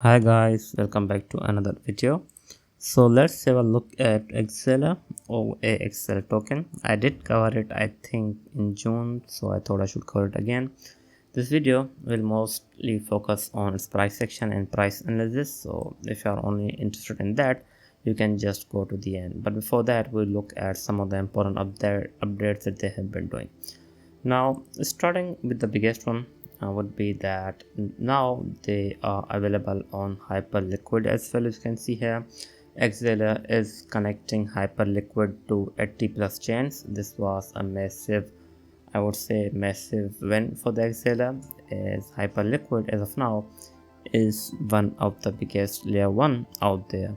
Hi guys, welcome back to another video. So let's have a look at Axelar or AXL token. I did cover it I think in June, so I thought I should cover it again. This video will mostly focus on its price action and price analysis, so if you are only interested in that, you can just go to the end. But before that, we'll look at some of the important updates that they have been doing. Now, starting with the biggest one would be that now they are available on Hyperliquid as well. As you can see here, Axelar is connecting Hyperliquid to 80 plus chains. This was a massive, I would say, massive win for the Axelar, as Hyperliquid as of now is one of the biggest layer 1 out there.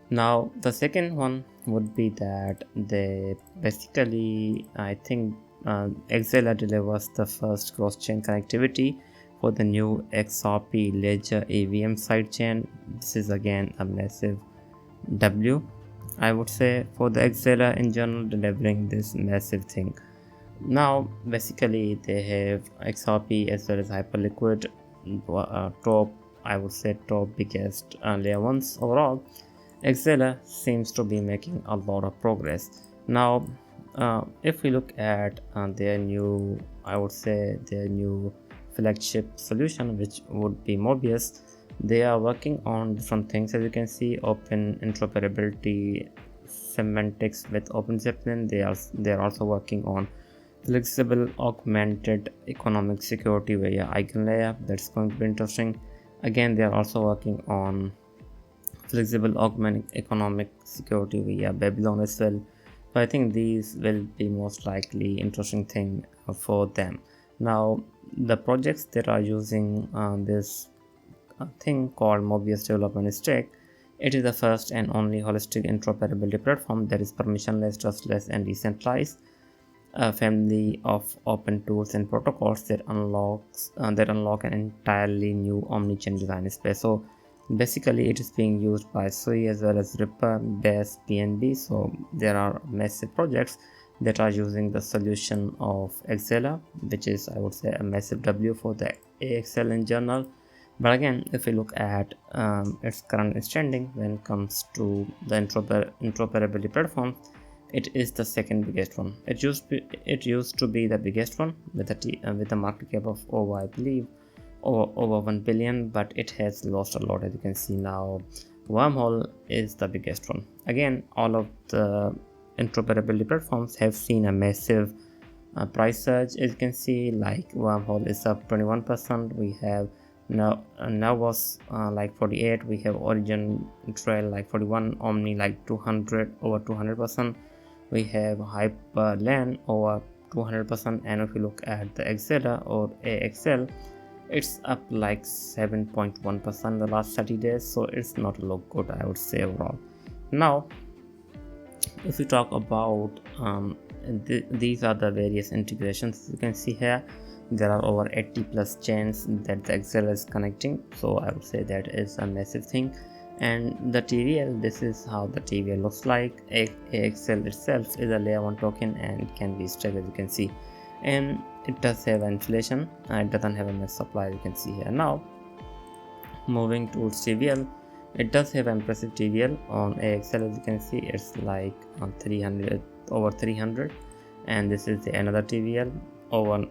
Now the second one would be that they basically, I think, Axelar delivers the first cross-chain connectivity for the new XRP Ledger AVM sidechain. This is again a massive W, I would say, for the Axelar in general, delivering this massive thing. Now basically they have XRP as well as Hyperliquid, top, I would say, top biggest layer ones overall. Axelar seems to be making a lot of progress. Now, if we look at their new, I would say, their new flagship solution, which would be Mobius, they are working on different things. As you can see, open interoperability, semantics with OpenZeppelin. They are also working on flexible augmented economic security via Eigenlayer. That's going to be interesting. Again, they are also working on flexible augmented economic security via Babylon as well. So I think these will be most likely interesting thing for them. Now the projects that are using this thing called Mobius Development Stack, it is the first and only holistic interoperability platform that is permissionless, trustless, and decentralized. A family of open tools and protocols that unlock an entirely new omnichain design space. So basically it is being used by Sui as well as Ripper, Base, PNB. So there are massive projects that are using the solution of Axelar, which is, I would say, a massive W for the AXL in general. But again, if we look at its current standing when it comes to the interoperability platform, it is the second biggest one. It used to be the biggest one with a market cap of over, I believe, over 1 billion, but it has lost a lot. As you can see now, Wormhole is the biggest one. Again, all of the interoperability platforms have seen a massive price surge. As you can see, like Wormhole is up 21%. We have now was like 48. We have Origin Trail like 41, Omni like 200, over 200%. We have Hyperland over 200%, and if you look at the Axelar or AXL, it's up like 7.1% the last 30 days, so it's not look good, I would say, overall. Now if we talk about these are the various integrations. You can see here there are over 80 plus chains that the Axelar is connecting, so I would say that is a massive thing. And the TVL, this is how the TVL looks like. AXL itself is a layer 1 token and it can be staked, as you can see, and it does have inflation. It doesn't have a max supply, you can see here. Now moving towards TVL, it does have impressive TVL on AXL. As you can see, it's like on 300, over 300, and this is the another TVL over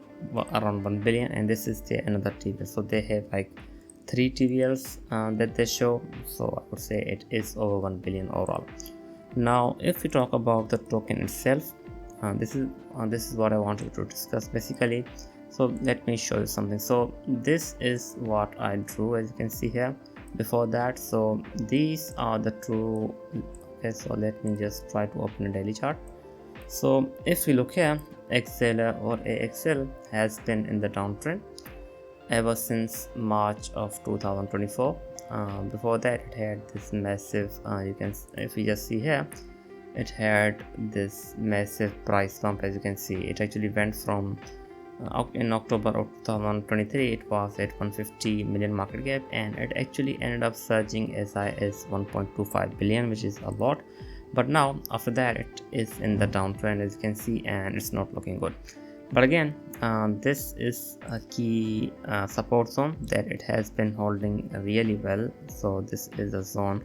around 1 billion, and this is the another TVL. So they have like 3 TVLs that they show, so I would say it is over 1 billion overall. Now if we talk about the token itself, this is what I wanted to discuss basically. So let me show you something. So this is what I drew, as you can see here before that. So these are the true, okay, so let me just try to open a daily chart. So if we look here, Axelar or AXL has been in the downtrend ever since March of 2024. Before that it had this massive, if you just see here, it had this massive price bump. As you can see, it actually went from in October of 2023 it was at 150 million market cap, and it actually ended up surging as high as 1.25 billion, which is a lot. But now after that it is in the downtrend, as you can see, and it's not looking good. But again, this is a key support zone that it has been holding really well. So this is a zone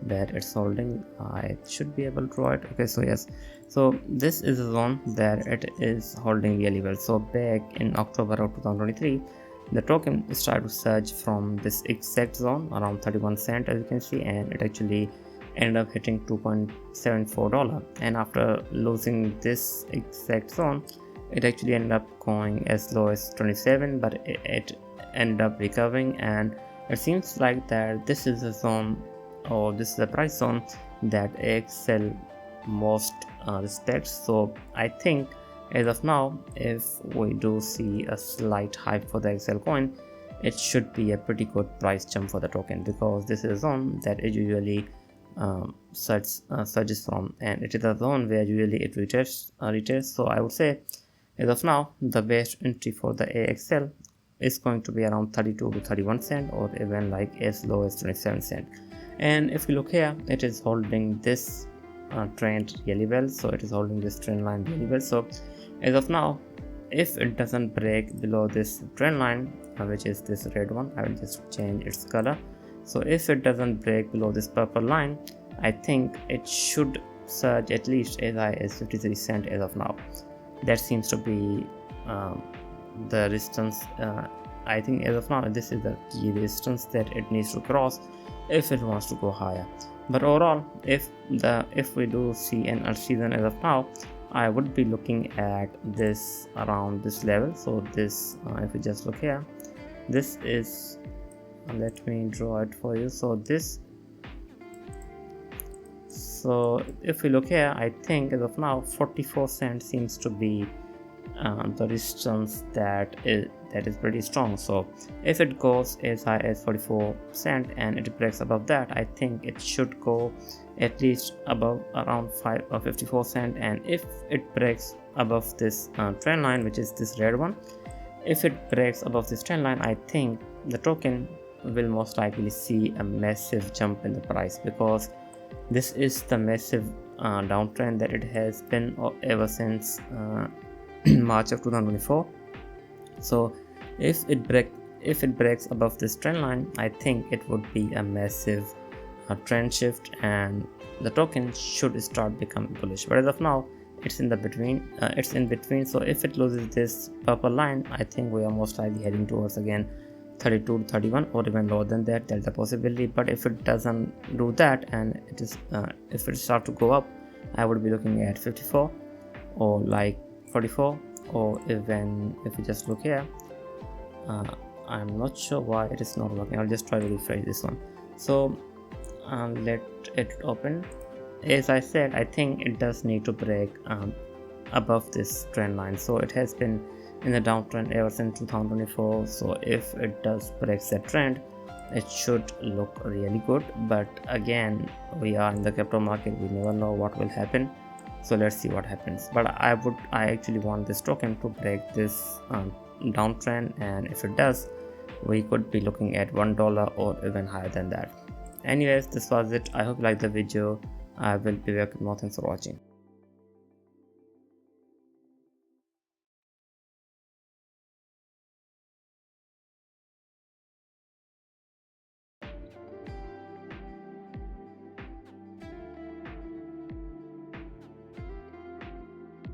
that it's holding. I should be able to draw it. Okay, so yes, so this is a zone that it is holding really well. So back in October of 2023, the token started to surge from this exact zone around 31 cent, as you can see, and it actually ended up hitting $2.74. And after losing this exact zone, it actually ended up going as low as 27, but it ended up recovering, and it seems like that this is a zone, or this is a price zone that AXL most respects. So I think as of now, if we do see a slight hype for the AXL coin, it should be a pretty good price jump for the token, because this is a zone that it usually surges from, and it is a zone where usually it retests. So I would say as of now, the best entry for the AXL is going to be around 32 to 31 cent, or even like as low as 27 cent. And if you look here, it is holding this trend really well. So it is holding this trend line really well. So as of now, if it doesn't break below this trend line, which is this red one, I will just change its color. So if it doesn't break below this purple line, I think it should surge at least as high as 53 cent as of now. That seems to be the resistance. I think as of now, this is the key resistance that it needs to cross if it wants to go higher. But overall, if we do see an altseason as of now, I would be looking at this around this level. So this, if we just look here, this is, let me draw it for you. So this, so if we look here, I think as of now 44 cents seems to be the resistance that is pretty strong. So if it goes as high as 44 cent and it breaks above that, I think it should go at least above around 54 cent. And if it breaks above this trend line, which is this red one, if it breaks above this trend line, I think the token will most likely see a massive jump in the price, because this is the massive downtrend that it has been ever since March of 2024. So if it breaks above this trend line, I think it would be a massive trend shift, and the token should start becoming bullish. But as of now, it's in between. So if it loses this purple line, I think we are most likely heading towards again 32 to 31, or even lower than that. There's a possibility. But if it doesn't do that, and it is if it starts to go up, I would be looking at 54 or like 44, or even if we just look here, I'm not sure why it is not working. I'll just try to refresh this one. So let it open. As I said, I think it does need to break above this trend line. So it has been in the downtrend ever since 2024. So if it does break that trend, it should look really good. But again, we are in the crypto market, we never know what will happen. So let's see what happens. But I actually want this token to break this downtrend, and if it does, we could be looking at $1 or even higher than that. Anyways, this was it. I hope you liked the video. I will be back with more. Thanks for watching.